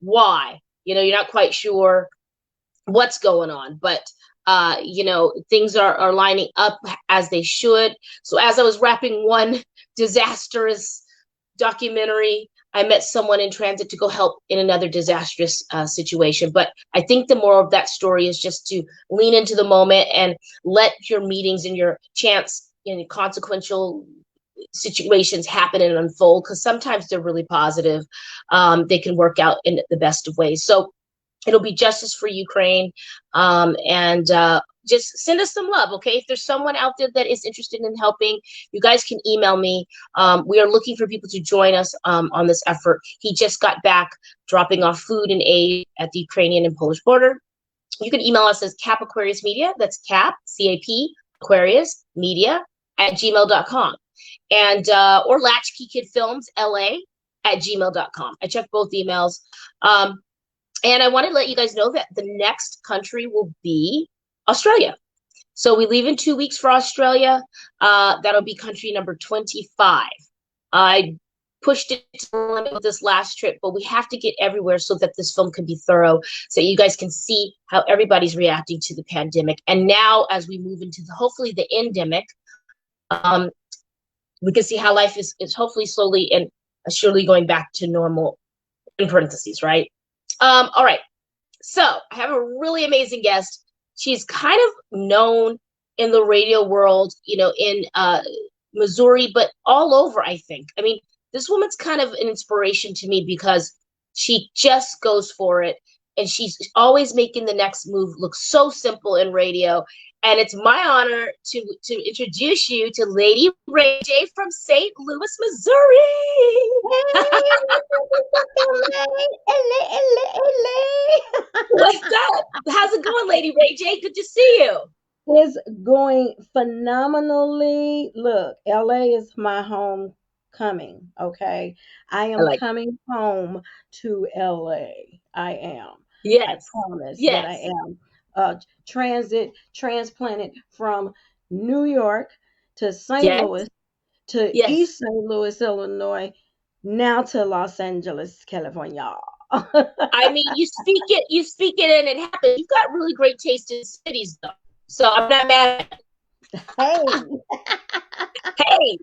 why. You're not quite sure what's going on, but things are lining up as they should. So as I was wrapping one disastrous documentary, I met someone in transit to go help in another disastrous situation. But I think the moral of that story is just to lean into the moment and let your meetings and your chance in consequential situations happen and unfold, because sometimes they're really positive. They can work out in the best of ways. So it'll be justice for Ukraine. And just send us some love, okay? If there's someone out there that is interested in helping, you guys can email me. We are looking for people to join us on this effort. He just got back dropping off food and aid at the Ukrainian and Polish border. You can email us as Cap Aquarius Media. That's Cap, CAP, Aquarius Media at gmail.com. And or Latchkey Kid Films LA at gmail.com. I check both emails. And I want to let you guys know that the next country will be Australia. So we leave in 2 weeks for Australia. That'll be country number 25. I pushed it to the limit with this last trip, but we have to get everywhere so that this film can be thorough, so you guys can see how everybody's reacting to the pandemic. And now, as we move into hopefully the endemic, we can see how life is hopefully slowly and surely going back to normal, in parentheses, right? All right. So I have a really amazing guest. She's kind of known in the radio world, in Missouri, but all over, I think. I mean, this woman's kind of an inspiration to me because she just goes for it. And she's always making the next move look so simple in radio. And it's my honor to introduce you to Lady Ray J from St. Louis, Missouri. What's up? How's it going, Lady Ray J? Good to see you. It's going phenomenally. Look, LA is my homecoming, okay? I I am like coming home to LA. I am. I Yes. promise that I Yes. am. Transplanted from New York to St. Yes. Louis to Yes. East St. Louis, Illinois, now to Los Angeles, California. I mean, you speak it, and it happens. You've got really great taste in cities, though. So I'm not mad at Hey. Hey,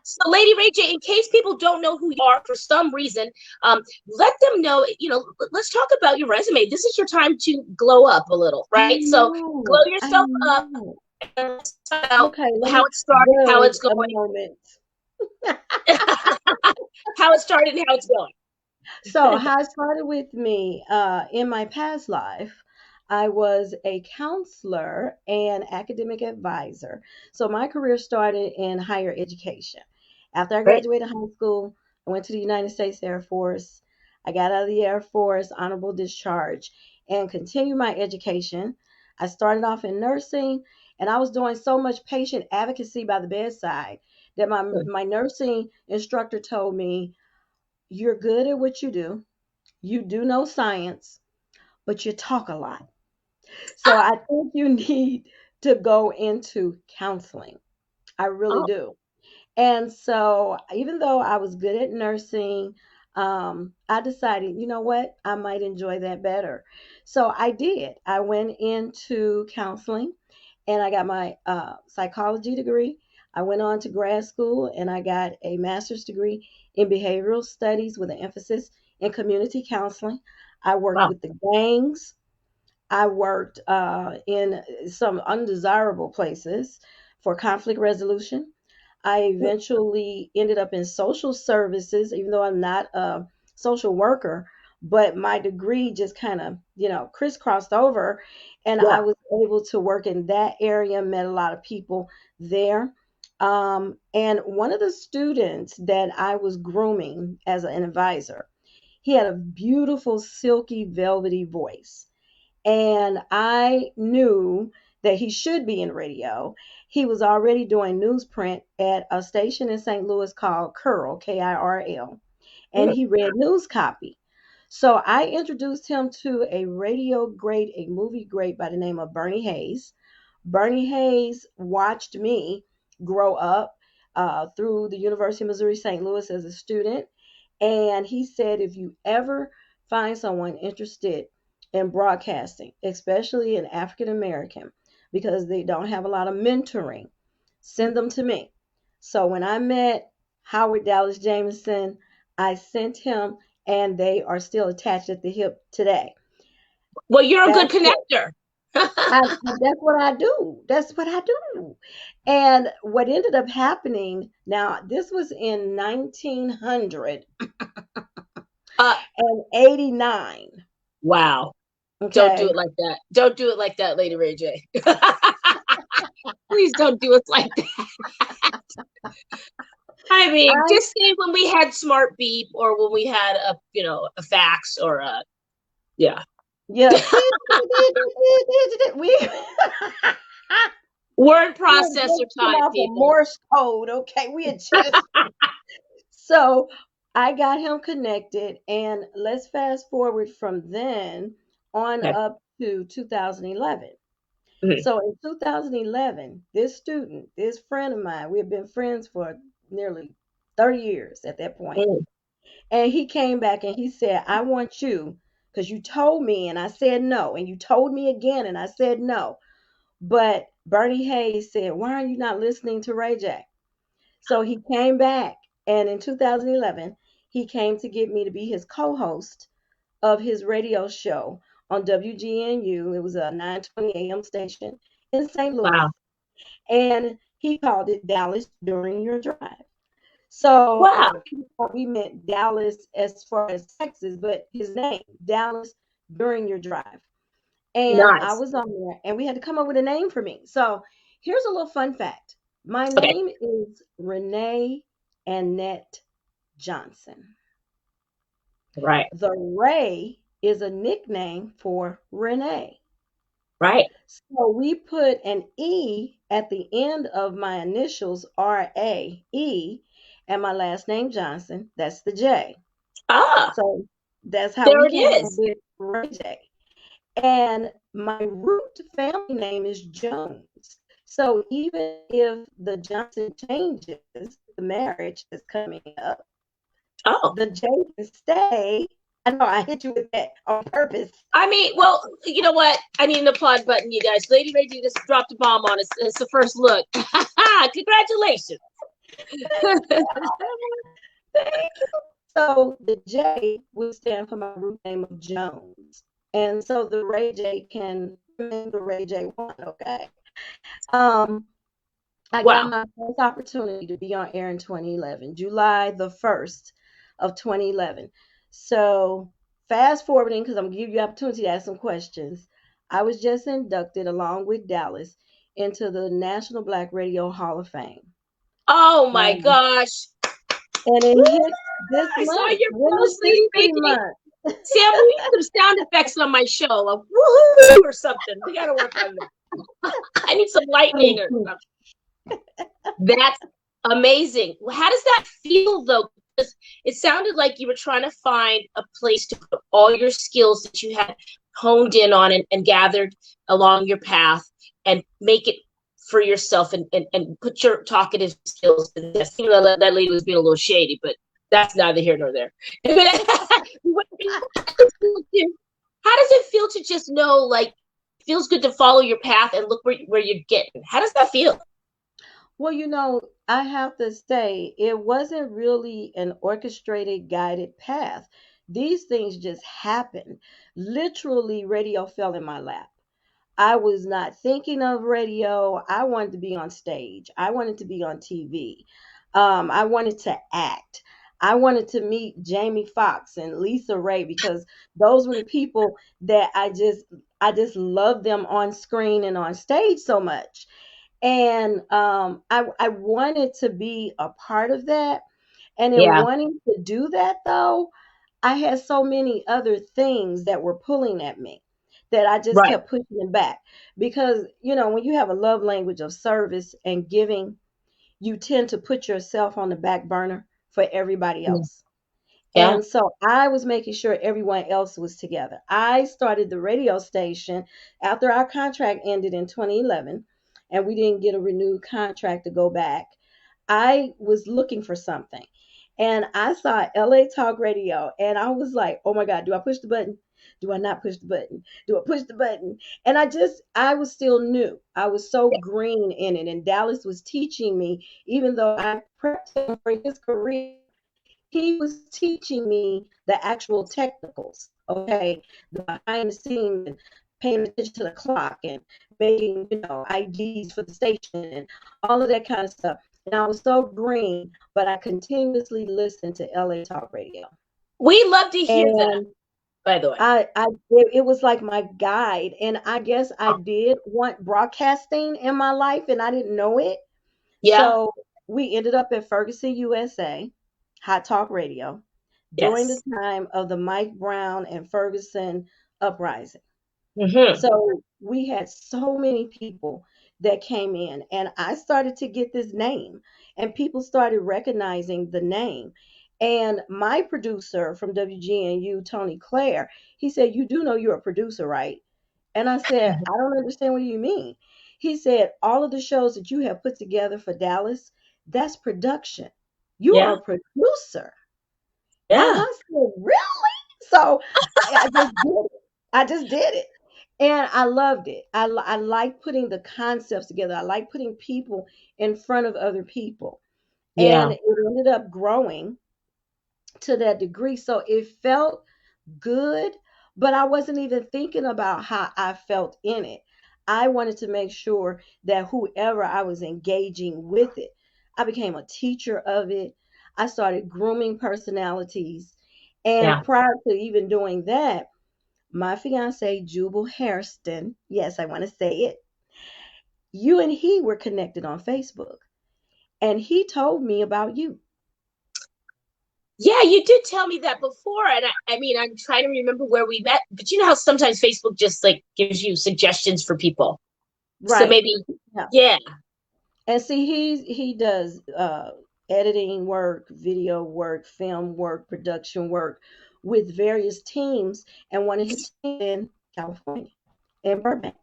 so Lady Ray J, in case people don't know who you are for some reason, let them know, let's talk about your resume. This is your time to glow up a little, right? So glow I yourself up know. and let's talk about Okay, let how me it started, how buzz it's a going, moment. how it started and how it's going. So, how it started with me, in my past life, I was a counselor and academic advisor. So, my career started in higher education. After I Right? graduated high school, I went to the United States Air Force. I got out of the Air Force, honorable discharge, and continued my education. I started off in nursing, and I was doing so much patient advocacy by the bedside that my nursing instructor told me, "You're good at what you do. You do know science, but you talk a lot. So I think you need to go into counseling." I really Oh, do. And so, even though I was good at nursing, I decided, you know what, I might enjoy that better. So I did. I went into counseling and I got my psychology degree. I went on to grad school and I got a master's degree in behavioral studies with an emphasis in community counseling. I worked wow. with the gangs. I worked in some undesirable places for conflict resolution. I eventually ended up in social services, even though I'm not a social worker, but my degree just kind of, crisscrossed over. And I Yeah. was able to work in that area, met a lot of people there. And one of the students that I was grooming as an advisor, he had a beautiful, silky, velvety voice, and I knew that he should be in radio. He was already doing newsprint at a station in St. Louis called Curl, Kirl, and Mm, he read news copy. So I introduced him to a radio great, a movie great by the name of Bernie Hayes. Bernie Hayes watched me grow up through the University of Missouri St. Louis as a student, and he said, if you ever find someone interested in broadcasting, especially an African American, because they don't have a lot of mentoring, send them to me. So when I met Howard Dallas Jameson, I sent him, and they are still attached at the hip today. Well, you're a good That's it. connector. That's what I do. That's what I do. And what ended up happening, now this was in uh, 1989. wow. Don't do Okay. it like that. Don't do it like that, Lady Ray J. Please don't do it like that. I mean, I just say when we had smart beep or when we had a fax or a yeah. yeah. We Word we had processor just come time, off of people. Morse code. Okay. We had just so I got him connected, and let's fast forward from then on Okay. up to 2011. Mhm. So in 2011, this student, this friend of mine, we had been friends for nearly 30 years at that point. Mm. And he came back and he said, I want you, because you told me and I said no. And you told me again and I said no. But Bernie Hayes said, why are you not listening to Ray J? So he came back. And in 2011, he came to get me to be his co host of his radio show on WGNU. It was a 920 AM station in St. Louis. Wow. And he called it Dallas During Your Drive. So a Wow. lot of people thought we meant Dallas as far as Texas, but his name, Dallas During Your Drive. And I Nice. was on there, and we had to come up with a name for me. So here's a little fun fact. My Okay. name is Renee Annette Johnson. Right. The Ray is a nickname for Renee. Right. So we put an E at the end of my initials, RAE, and my last name Johnson. That's the J. Ah, So that's how there we it came up is. with Ray J. And my root family name is Jones. So even if the Johnson changes, the marriage is coming up, Oh. the J can stay. I know I hit you with that on purpose. I mean, well, you know what? I need an applaud button, you guys. Lady Ray J just dropped a bomb on us. It's the first look. Congratulations. Thank you. So the J would stand for my root name of Jones. And so the Ray J can remain the Ray J one, okay? Um, I got Wow. my first opportunity to be on air in 2011, July the 1st of 2011. So fast forwarding, because I'm gonna give you opportunity to ask some questions. I was just inducted along with Dallas into the National Black Radio Hall of Fame. Oh my Um, gosh. and Woo! it hits this I saw month, your Women's post, Lady Ray History J. Month. Sam, we need some sound effects on my show, like woohoo or something. We got to work on that. I need some lightning or something. That's amazing. How does that feel though? Because it sounded like you were trying to find a place to put all your skills that you had honed in on and gathered along your path and make it for yourself and put your talkative skills to this. You know, that lady was being a little shady, but that's neither here nor there. How does it feel to just know, like, it feels good to follow your path and look where you're getting? How does that feel? Well, I have to say, it wasn't really an orchestrated, guided path. These things just happened. Literally, radio fell in my lap. I was not thinking of radio. I wanted to be on stage. I wanted to be on TV. I wanted to act. I wanted to meet Jamie Foxx and Lisa Ray because those were the people that I just loved them on screen and on stage so much. And I wanted to be a part of that. And in Yeah, wanting to do that, though, I had so many other things that were pulling at me that I just right. kept pushing them back. Because, when you have a love language of service and giving, you tend to put yourself on the back burner for everybody else. Yeah. And so I was making sure everyone else was together. I started the radio station after our contract ended in 2011 and we didn't get a renewed contract to go back. I was looking for something. And I saw LA Talk Radio, and I was like, oh my God, do I push the button? Do I not push the button? Do I push the button? And I was still new. I was so green in it. And Dallas was teaching me, even though I prepped him for his career, he was teaching me the actual technicals, okay, the behind the scenes, and paying attention to the clock and making, IDs for the station and all of that kind of stuff. And I was so green, but I continuously listened to LA Talk Radio. We love to hear that, And by the way. it was like my guide. And I guess I did want broadcasting in my life and I didn't know it. Yeah. So we ended up at Ferguson, USA, Hot Talk Radio, during the Yes. time of the Mike Brown and Ferguson uprising. Hmm. So we had so many people that came in, and I started to get this name, and people started recognizing the name. And my producer from WGNU, Tony Clare, he said, "You do know you're a producer, right?" And I said, "I don't understand what you mean." He said, "All of the shows that you have put together for Dallas, that's production. You are Yeah. a producer." And Yeah. I said, "Really?" So I just did it. I just did it. And I loved it. I like putting the concepts together. I like putting people in front of other people. And Yeah. it ended up growing to that degree. So it felt good, but I wasn't even thinking about how I felt in it. I wanted to make sure that whoever I was engaging with it, I became a teacher of it. I started grooming personalities. And Yeah. prior to even doing that, my fiance, Jubal Hairston, yes, I want to say it, you and he were connected on Facebook. And he told me about you. Yeah, you did tell me that before. And I mean, I'm trying to remember where we met, but you know how sometimes Facebook just like gives you suggestions for people. So Right. maybe, Yeah. yeah, And see, he does editing work, video work, film work, production work with various teams, and one of his teams in California, in Burbank.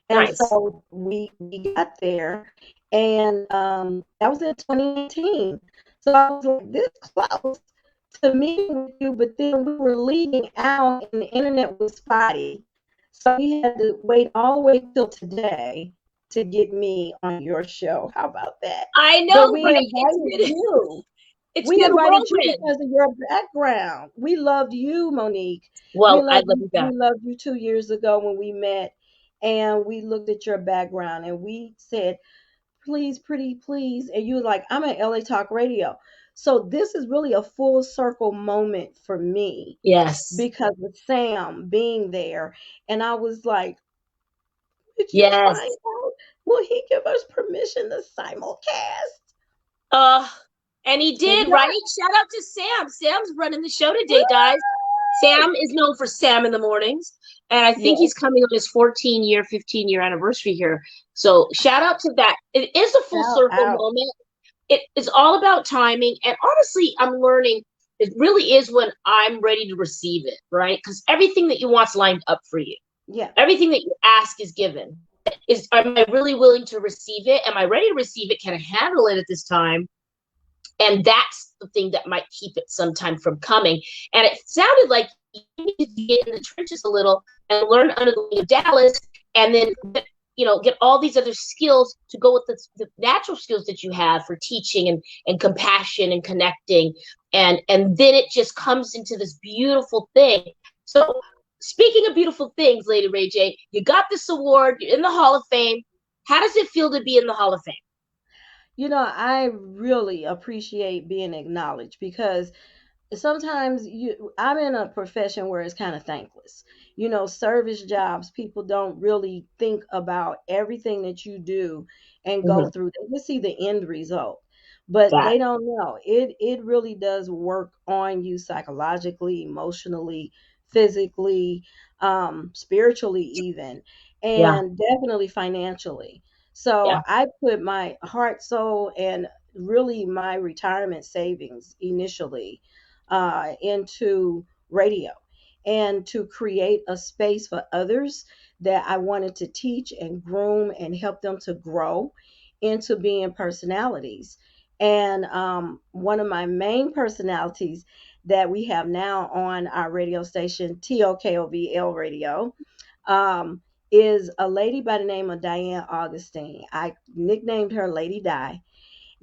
And nice. so we got there, and that was in 2018. So I was like this close to meeting with you, but then we were leaving out, and the internet was spotty. So we had to wait all the way till today to get me on your show. How about that? I But know, we right? invited you. It's We been a invited you whirlwind. because of your background. We loved you, Monique. We Well, I loved love you. you We back. loved you 2 years ago when we met, and we looked at your background and we said, "Please, pretty, please." And you were like, "I'm at LA Talk Radio." So this is really a full circle moment for me Yes. because of Sam being there, and I was like, "Did you find Yes. out? Will he give us permission to simulcast?" Uh, and he And did, right? yeah, Shout out to Sam. Sam's running the show today, guys. Sam is known for Sam in the mornings, and I think yes, he's coming on his 14-year, 15-year anniversary here. So shout out to that. It is a full shout circle out. moment. It is all about timing, and honestly, I'm learning. It really is when I'm ready to receive it, right? Because everything that you want's lined up for you. Yeah, Everything that you ask is given. Is am I really willing to receive it? Am I ready to receive it? Can I handle it at this time? And that's the thing that might keep it sometime from coming. And it sounded like you need to get in the trenches a little and learn under the wing of Dallas, and then get all these other skills to go with the natural skills that you have for teaching and compassion and connecting, and then it just comes into this beautiful thing. So speaking of beautiful things, Lady Ray J, you got this award, you're in the Hall of Fame. How does it feel to be in the Hall of Fame? I really appreciate being acknowledged because sometimes I'm in a profession where it's kind of thankless. Service jobs, people don't really think about everything that you do and go Mm-hmm. through. They just see the end result, but That, they don't know it really does work on you psychologically, emotionally, physically, spiritually even, yeah, and definitely financially. So yeah, I put my heart, soul, and really my retirement savings initially into radio and to create a space for others that I wanted to teach and groom and help them to grow into being personalities. And one of my main personalities that we have now on our radio station, TOKOVL Radio, um, is a lady by the name of Diane Augustine. I nicknamed her Lady Di.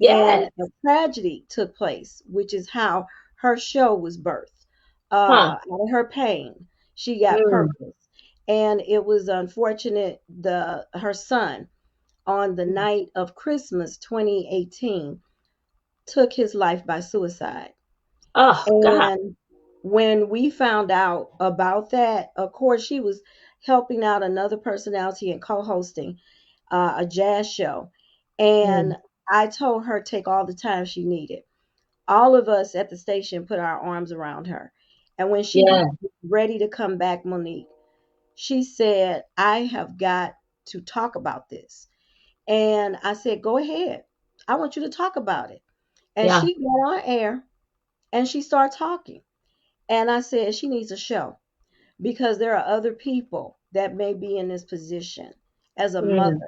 And Yes. a tragedy took place, which is how her show was birthed. Huh. Out of her pain, she got Mm. purpose. And it was unfortunate the her son on the night of Christmas 2018 took his life by suicide. Oh God. And when we found out about that, of course, she was helping out another personality and co-hosting a jazz show. Mm. And I told her take all the time she needed. All of us at the station put our arms around her. And when she Yeah. was ready to come back, Monique, she said, I have got to talk about this. And I said, go ahead. I want you to talk about it. And Yeah. she got on air and she started talking. And I said, she needs a show because there are other people that may be in this position as a Mm. mother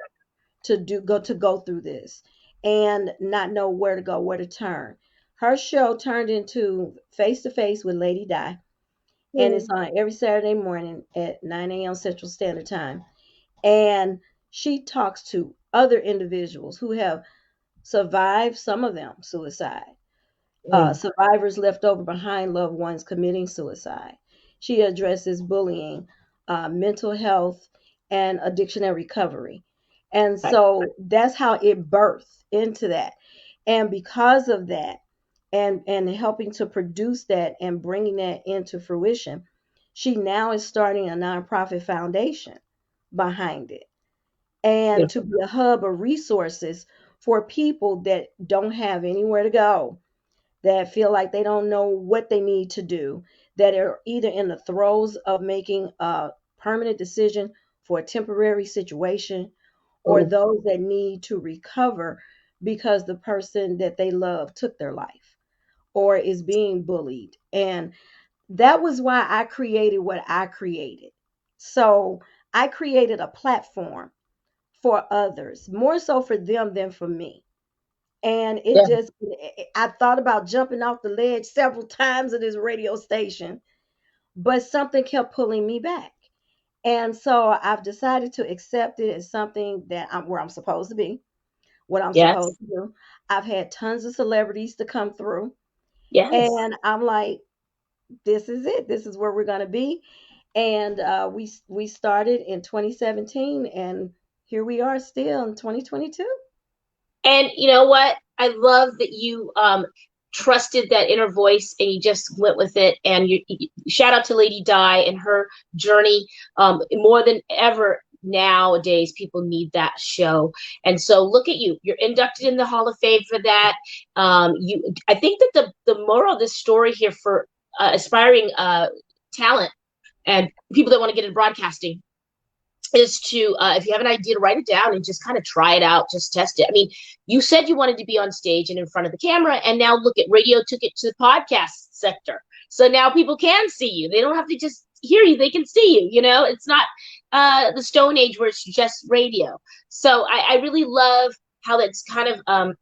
to go through this and not know where to go, where to turn. Her show turned into Face to Face with Lady Di, and it's Mm. on every Saturday morning at 9 a.m. Central Standard Time. And she talks to other individuals who have survived, some of them suicide, Mm. survivors left over behind loved ones committing suicide. She addresses bullying, mental health, and addiction and recovery. And Right. so that's how it birthed into that. And because of that, and helping to produce that and bringing that into fruition, she now is starting a nonprofit foundation behind it and to Beautiful. be a hub of resources for people that don't have anywhere to go, that feel like they don't know what they need to do, that are either in the throes of making a permanent decision for a temporary situation, or Oh. those that need to recover because the person that they love took their life or is being bullied. And that was why I created what I created. So I created a platform for others, more so for them than for me. And it Yeah. just, I thought about jumping off the ledge several times at this radio station, but something kept pulling me back. And so I've decided to accept it as something that I'm where I'm supposed to be, what I'm supposed Yes. to do. I've had tons of celebrities to come through, Yes. and I'm like, this is it. This is where we're going to be. And we started in 2017, and here we are still in 2022. And you know what? I love that you trusted that inner voice and you just went with it. And shout out to Lady Di and her journey. More than ever nowadays, people need that show. And so look at you. You're inducted in the Hall of Fame for that. I think that the moral of this story here for aspiring talent and people that want to get into broadcasting is to if you have an idea to write it down and just kind of try it out, just test it. I mean, you said you wanted to be on stage and in front of the camera, and now look at radio took it to the podcast sector, so now people can see you. They don't have to just hear you, they can see you. It's not the stone age where it's just radio. So I really love how that's kind of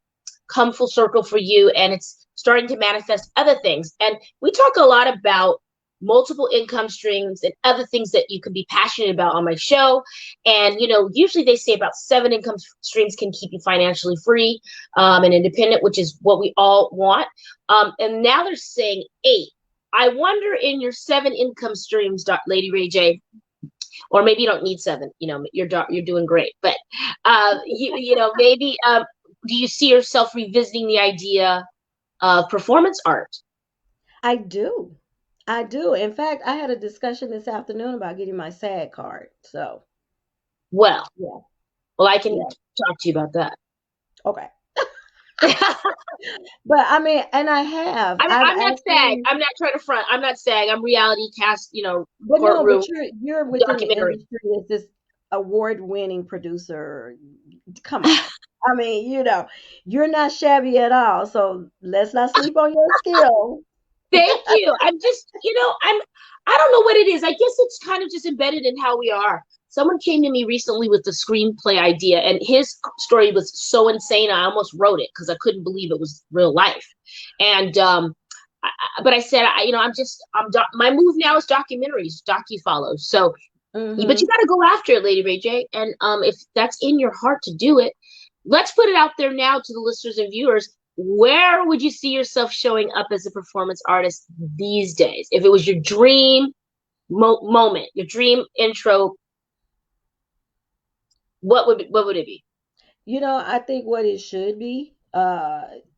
come full circle for you, and it's starting to manifest other things. And we talk a lot about multiple income streams and other things that you can be passionate about on my show. And usually they say about 7 income streams can keep you financially free and independent, which is what we all want. And now they're saying 8. I wonder, in your 7 income streams, Lady Ray J, or maybe you don't need 7. You're doing great, but maybe do you see yourself revisiting the idea of performance art? I do. I do. In fact, I had a discussion this afternoon about getting my SAG card. So, Well, yeah, well, I can yeah. talk to you about that. Okay. I'm, But I mean, and I have. I've I'm not SAG. actually, I'm not trying to front. I'm not SAG. I'm reality cast. but no, Courtroom but you're within the documentary. industry as this award-winning producer. Come on. I mean, you're not shabby at all. So let's not sleep on your skill. Thank you. I'm just, I don't know what it is. I guess it's kind of just embedded in how we are. someone came to me recently with the screenplay idea, and his story was so insane I almost wrote it because I couldn't believe it was real life. And but I said, my move now is documentaries, docu follows. So, but you Mm-hmm. got to go after it, Lady Ray J. And if that's in your heart to do it, let's put it out there now to the listeners and viewers. Where would you see yourself showing up as a performance artist these days? If it was your dream moment, your dream intro, what would it be? I think what it should be,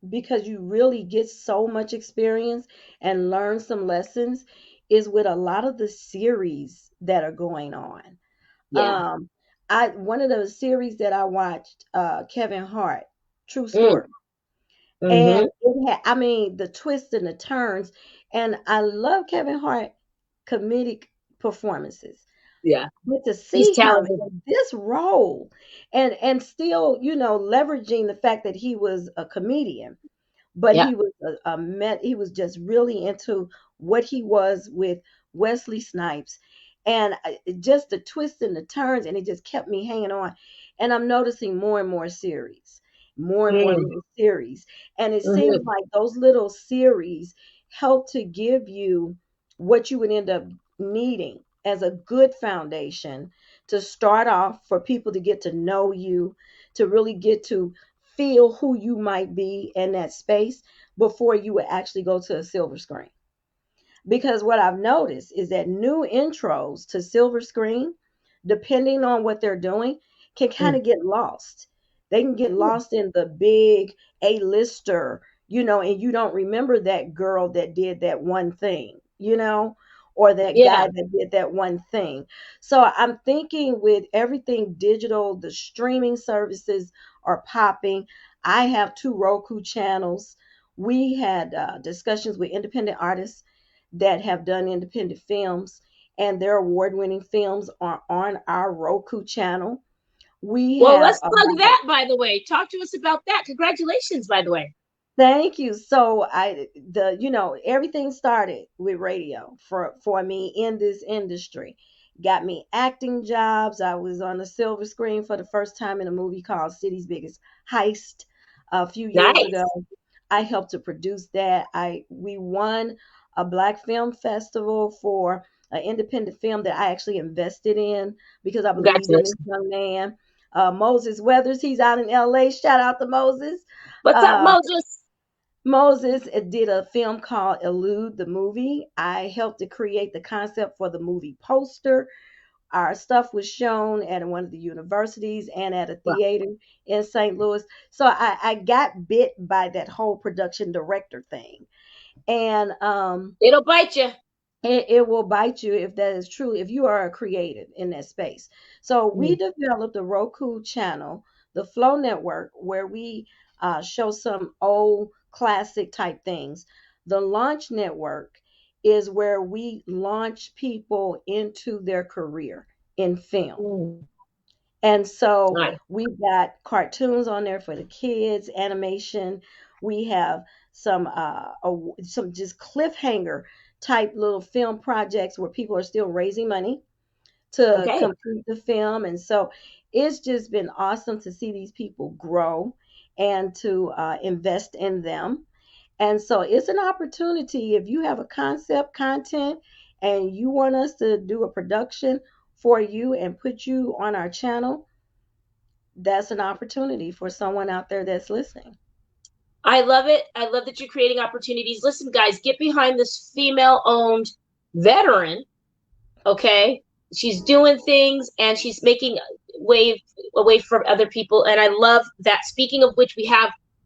because you really get so much experience and learn some lessons, is with a lot of the series that are going on. Yeah. Um, I One of those series that I watched, Kevin Hart, True Mm, Story, and mm-hmm. I mean, the twists and the turns, and I love Kevin Hart comedic performances. Yeah. But to He's see him talented. in this role and still, leveraging the fact that he was a comedian, but Yeah. he was he was just really into what he was with Wesley Snipes, and just the twists and the turns, and it just kept me hanging on. And I'm noticing more and more series, more and more Mm, little series, and it seems mm-hmm. like those little series help to give you what you would end up needing as a good foundation to start off, for people to get to know you, to really get to feel who you might be in that space before you would actually go to a silver screen. Because what I've noticed is that new intros to silver screen, depending on what they're doing, can kind Mm. of get lost. They can get lost in the big A-lister, and you don't remember that girl that did that one thing, or that Yeah. guy that did that one thing. So I'm thinking, with everything digital, the streaming services are popping. I have two Roku channels. We had discussions with independent artists that have done independent films, and their award-winning films are on our Roku channel. We Well, have let's plug about that, by the way. Talk to us about that. Congratulations, by the way. Thank you. So everything started with radio for me in this industry. Got me acting jobs. I was on the silver screen for the first time in a movie called City's Biggest Heist a few years ago. Nice. I helped to produce that. I We won a Black Film Festival for an independent film that I actually invested in because I believed in this Congratulations. young man. Moses Weathers, he's out in LA. Shout out to Moses. What's up, Uh, Moses? Moses did a film called Elude the Movie. I helped to create the concept for the movie poster. Our stuff was shown at one of the universities and at a Well, theater in St. Louis. So I got bit by that whole production director thing. And it'll bite you. it will bite you if that is true, if you are a creative in that space. So we Mm. developed a Roku channel, the Flow Network, where we show some old classic type things. The Launch Network is where we launch people into their career in film. Mm. And so Nice. we've got cartoons on there for the kids, animation. We have some just cliffhanger type little film projects where people are still raising money to Okay. complete the film. And so it's just been awesome to see these people grow and to invest in them. And so it's an opportunity, if you have a concept, content, and you want us to do a production for you and put you on our channel, that's an opportunity for someone out there that's listening. I love it. I love that you're creating opportunities. Listen, guys, get behind this female owned veteran. Okay. She's doing things and she's making wave away from other people. And I love that. Speaking of which,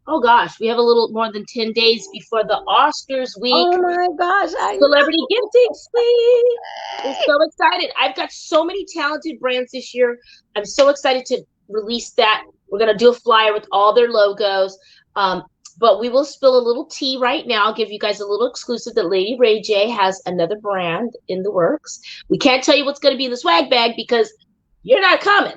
oh gosh, we have a little more than 10 days before the Oscars week. Oh my gosh, I Celebrity know. Gifting Suite. I'm so excited. I've got so many talented brands this year. I'm so excited to release that. We're going to do a flyer with all their logos. Um, but we will spill a little tea right now. I'll give you guys a little exclusive that Lady Ray J has another brand in the works. We can't tell you what's going to be in the swag bag because you're not coming.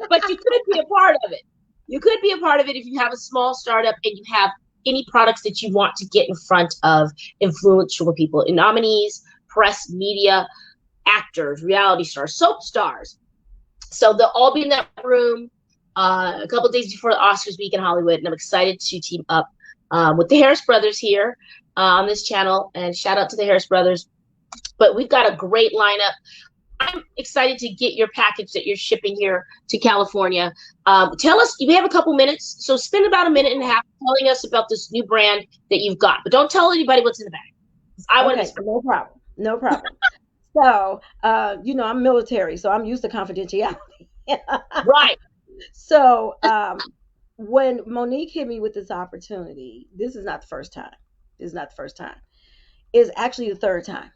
But you could be a part of it. You could be a part of it if you have a small startup and you have any products that you want to get in front of influential people, nominees, press, media. actors, reality stars, soap stars. So they'll all be in that room a couple of days before the Oscars week in Hollywood, and I'm excited to team up with the Harris brothers here on this channel. And shout out to the Harris brothers. But we've got a great lineup. I'm excited to get your package that you're shipping here to California. Tell us, we have a couple minutes, so spend about a minute and a half telling us about this new brand that you've got. But don't tell anybody what's in the bag. I want to Okay, be. no problem. No problem. So, I'm military, so I'm used to confidentiality. Right. So, when Monique hit me with this opportunity, this is not the first time. This is not the first time. It's actually the third time.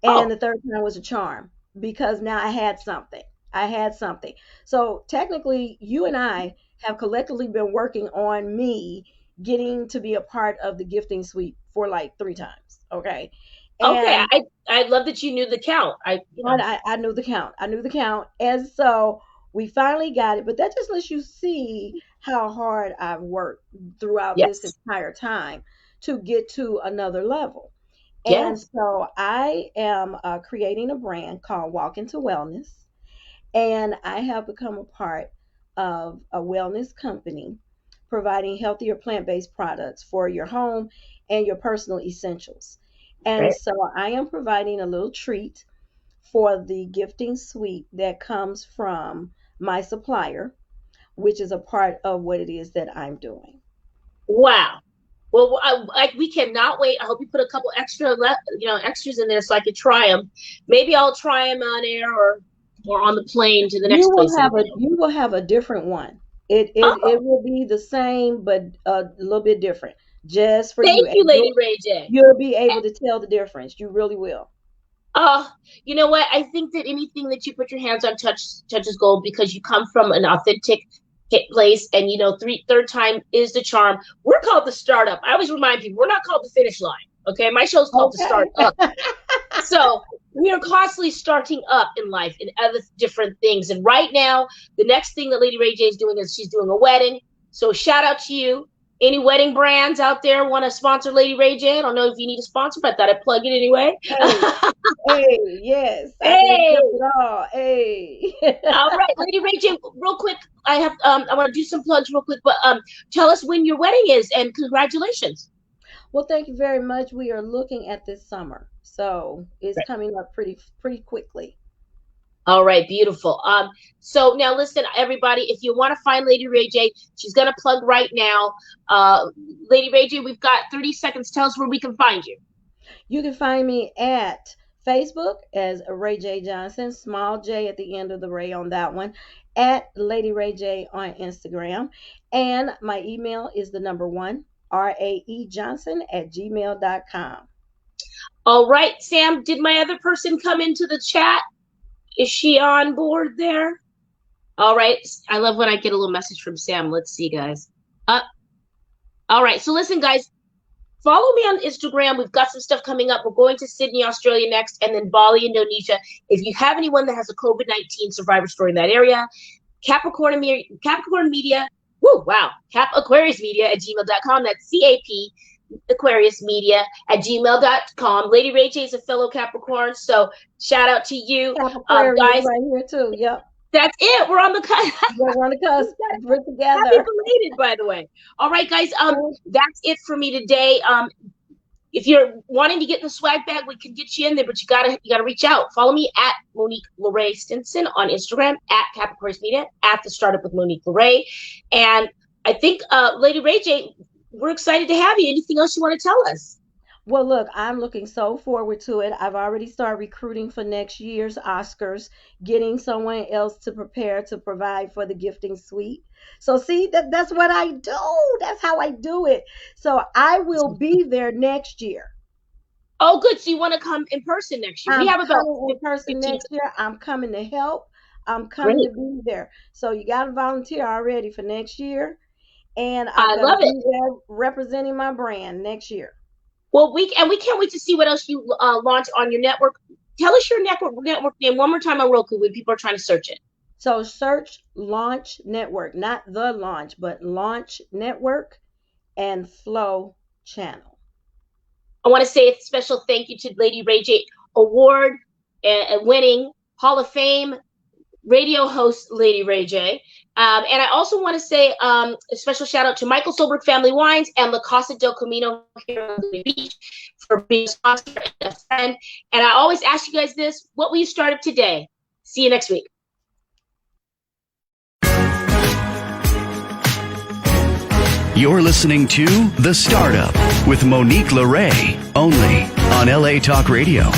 And Oh, the third time was a charm because now I had something. I had something. So technically, you and I have collectively been working on me getting to be a part of the gifting suite for like three times. Okay. okay. And I love that you knew the count. I knew the count. I knew the count. And so we finally got it. But that just lets you see how hard I've worked throughout this Yes, entire time to get to another level. And yes, so I am creating a brand called Walk into Wellness. And I have become a part of a wellness company providing healthier plant based products for your home and your personal essentials. And right. so I am providing a little treat for the gifting suite that comes from my supplier, which is a part of what it is that I'm doing. Wow. Well, we cannot wait. I hope you put a couple extras in there so I could try them. Maybe I'll try them on air or on the plane to the You next will place I'm have a going. you will have a different one. It Oh, will be the same but a little bit different just for you. thank And you, Lady Ray J. you'll be able to tell the difference. You really will. Uh, you know what? I think that anything that you put your hands on touches gold because you come from an authentic hit place, and third time is the charm. We're called the startup. I always remind people we're not called the finish line. Okay, my show's called the Okay. startup. So we are constantly starting up in life in other different things. And right now, the next thing that Lady Ray J is doing is she's doing a wedding. So shout out to you. Any wedding brands out there want to sponsor Lady Ray J? I don't know if you need a sponsor, but I thought I'd plug it anyway. Hey, hey, yes, I can Hey, accept it all. Hey. all right, Lady Ray J, real quick. I want to do some plugs real quick, but tell us when your wedding is and congratulations. Well, thank you very much. We are looking at this summer, so it's coming up pretty quickly. All right, beautiful. So now listen, everybody, if you want to find Lady Ray J, she's gonna plug right now. Lady Ray J, we've got 30 seconds. Tell us where we can find you. You can find me at Facebook as Ray J Johnson, small J at the end of the Ray on that one, at Lady Ray J on Instagram. And my email is the number one, RAE Johnson at gmail.com. All right, Sam, did my other person come into the chat? Is she on board there? All right. I love when I get a little message from Sam. Let's see, guys. Uh, all right. So listen, guys, follow me on Instagram. We've got some stuff coming up. We're going to Sydney, Australia next, and then Bali, Indonesia. If you have anyone that has a COVID-19 survivor story in that area, Capricorn Media, woo, wow, Cap Aquarius Media at gmail.com. That's CAP Aquarius Media at gmail.com. Lady Ray J is a fellow Capricorn, so shout out to you, Cap Aquarius guys. right here too. Yep. That's it. We're on the cut. We're on the cusp. We're Happy together. belated, by the way. All right, guys. That's it for me today. If you're wanting to get in the swag bag, we can get you in there, but you gotta reach out. Follow me at Monique LeRae Stinson on Instagram, at Capricorn Media, at the Startup with Monique LeRae. And I think Lady Ray J, we're excited to have you. Anything else you want to tell us? Well, look, I'm looking so forward to it. I've already started recruiting for next year's Oscars, getting someone else to prepare to provide for the gifting suite. So see that's what I do. That's how I do it. So I will be there next year. Oh, good. So you want to come in person next year? We I'm have about coming in person 15. next year. I'm coming to help. I'm coming Great. to be there. So you got to volunteer already for next year. And I'm I going to love it. be there representing my brand next year. Well, we can't wait to see what else you launch on your network. Tell us your network name one more time on Roku when people are trying to search it. So search Launch Network, not the launch, but Launch Network and Flow Channel. I want to say a special thank you to Lady Ray J, award and winning Hall of Fame radio host Lady Ray J. And I also want to say a special shout out to Michael Solberg Family Wines and La Casa del Camino here on the beach for being a sponsor and a friend. And I always ask you guys this: what will you start up today? See you next week. You're listening to The Startup with Monique LeRae, only on LA Talk Radio.